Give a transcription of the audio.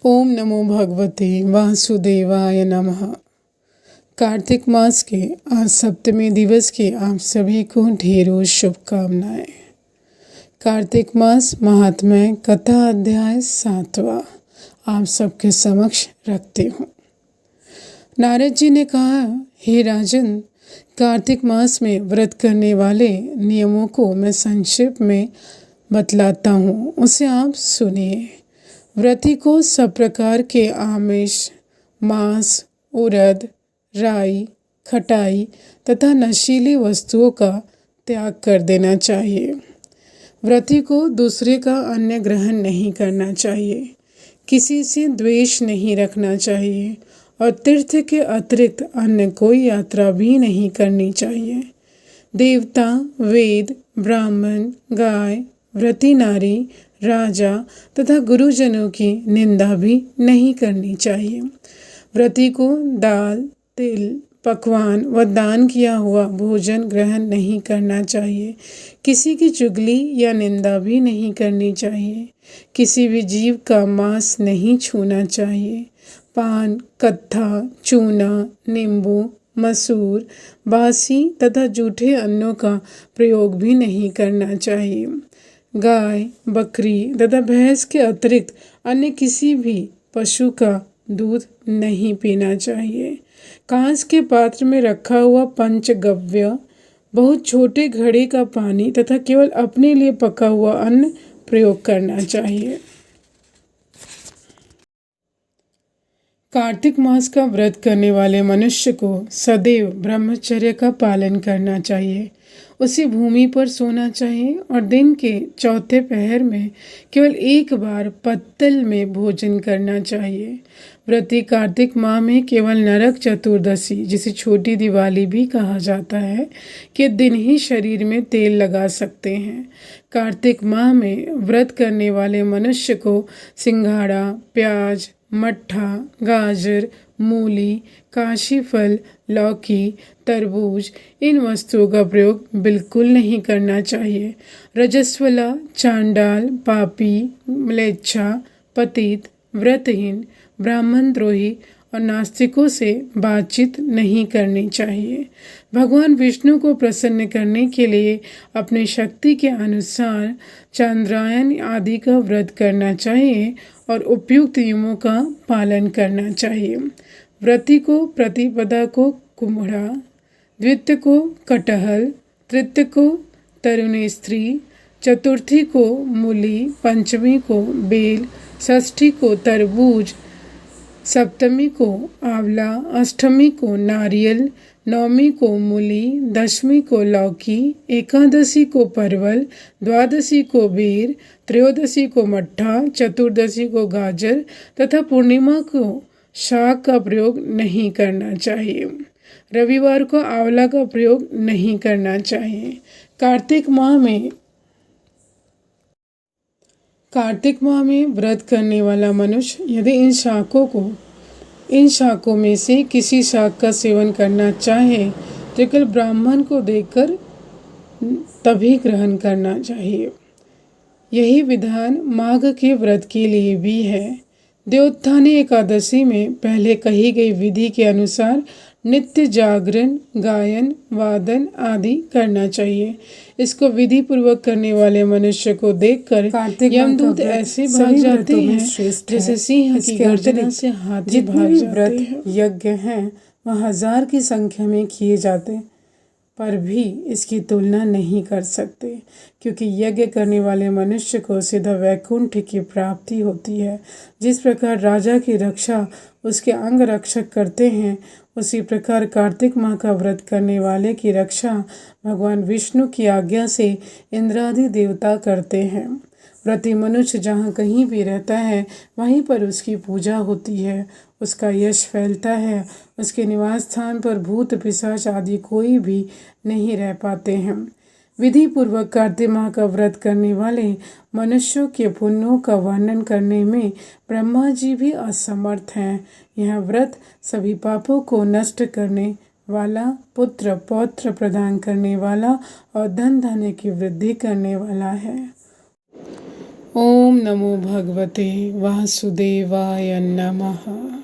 ओम नमो भगवते वासुदेवाय नमः। कार्तिक मास के आज सप्तमी दिवस की आप सभी को ढेरों शुभकामनाएं। कार्तिक मास महात्म्य कथा अध्याय 7वां आप सबके समक्ष रखती हूँ। नारद जी ने कहा, हे राजन, कार्तिक मास में व्रत करने वाले नियमों को मैं संक्षिप्त में बतलाता हूँ, उसे आप सुनिए। व्रती को सब प्रकार के आमिष, मांस, उड़द, राई, खटाई तथा नशीली वस्तुओं का त्याग कर देना चाहिए। व्रती को दूसरे का अन्न ग्रहण नहीं करना चाहिए, किसी से द्वेष नहीं रखना चाहिए और तीर्थ के अतिरिक्त अन्य कोई यात्रा भी नहीं करनी चाहिए। देवता, वेद, ब्राह्मण, गाय, व्रती नारी, राजा तथा गुरुजनों की निंदा भी नहीं करनी चाहिए। व्रती को दाल, तिल, पकवान व दान किया हुआ भोजन ग्रहण नहीं करना चाहिए। किसी की चुगली या निंदा भी नहीं करनी चाहिए। किसी भी जीव का मांस नहीं छूना चाहिए। पान, कत्था, चूना, नींबू, मसूर, बासी तथा जूठे अन्नों का प्रयोग भी नहीं करना चाहिए। गाय, बकरी तथा भैंस के अतिरिक्त अन्य किसी भी पशु का दूध नहीं पीना चाहिए। कांच के पात्र में रखा हुआ पंचगव्य, बहुत छोटे घड़े का पानी तथा केवल अपने लिए पका हुआ अन्न प्रयोग करना चाहिए। कार्तिक मास का व्रत करने वाले मनुष्य को सदैव ब्रह्मचर्य का पालन करना चाहिए। उसे भूमि पर सोना चाहिए और दिन के चौथे पहर में केवल एक बार पत्तल में भोजन करना चाहिए। व्रती कार्तिक माह में केवल नरक चतुर्दशी, जिसे छोटी दिवाली भी कहा जाता है, के दिन ही शरीर में तेल लगा सकते हैं। कार्तिक माह में व्रत करने वाले मनुष्य को सिंघाड़ा, प्याज, मट्ठा, गाजर, मूली, काशी फल, लौकी, तरबूज इन वस्तुओं का प्रयोग बिल्कुल नहीं करना चाहिए। रजस्वला, चांडाल, पापी, म्लेच्छा, पतित, व्रतहीन, ब्राह्मण द्रोही और नास्तिकों से बातचीत नहीं करनी चाहिए। भगवान विष्णु को प्रसन्न करने के लिए अपनी शक्ति के अनुसार चांद्रायन आदि का व्रत करना चाहिए और उपयुक्त नियमों का पालन करना चाहिए। व्रती को प्रतिपदा को कुम्हड़ा, द्वितीय को कटहल, तृतीय को तरुणी स्त्री, चतुर्थी को मूली, पंचमी को बेल, षष्ठी को तरबूज, सप्तमी को आंवला, अष्टमी को नारियल, नवमी को मूली, दशमी को लौकी, एकादशी को परवल, द्वादशी को बेर, त्रयोदशी को मट्ठा, चतुर्दशी को गाजर तथा पूर्णिमा को शाक का प्रयोग नहीं करना चाहिए। रविवार को आंवला का प्रयोग नहीं करना चाहिए। कार्तिक माह में व्रत करने वाला मनुष्य यदि इन शाकों में से किसी शाक का सेवन करना चाहे तो केवल ब्राह्मण को देकर तभी ग्रहण करना चाहिए। यही विधान माघ के व्रत के लिए भी है। देवोत्थानी एकादशी में पहले कही गई विधि के अनुसार नित्य जागरण, गायन, वादन आदि करना चाहिए। इसको विधि पूर्वक करने वाले मनुष्य को देखकर यमदूत ऐसे भाग जाते हैं जैसे सिंह की गर्दन से हाथी भाग जाते हैं। यज्ञ हैं वह 1000 की संख्या में किए जाते पर भी इसकी तुलना नहीं कर सकते, क्योंकि यज्ञ करने वाले मनुष्य को सीधा वैकुंठ की प्राप्ति होती है। जिस प्रकार राजा की रक्षा उसके अंग रक्षक करते हैं, उसी प्रकार कार्तिक माह का व्रत करने वाले की रक्षा भगवान विष्णु की आज्ञा से इंद्रादि देवता करते हैं। व्रती मनुष्य जहाँ कहीं भी रहता है वहीं पर उसकी पूजा होती है, उसका यश फैलता है। उसके निवास स्थान पर भूत पिशाच आदि कोई भी नहीं रह पाते हैं। विधि पूर्वक कार्तिक माह का व्रत करने वाले मनुष्यों के पुण्यों का वर्णन करने में ब्रह्मा जी भी असमर्थ हैं। यह व्रत सभी पापों को नष्ट करने वाला, पुत्र पौत्र प्रदान करने वाला और धन धान्य की वृद्धि करने वाला है। ओम नमो भगवते वासुदेवाय नमः।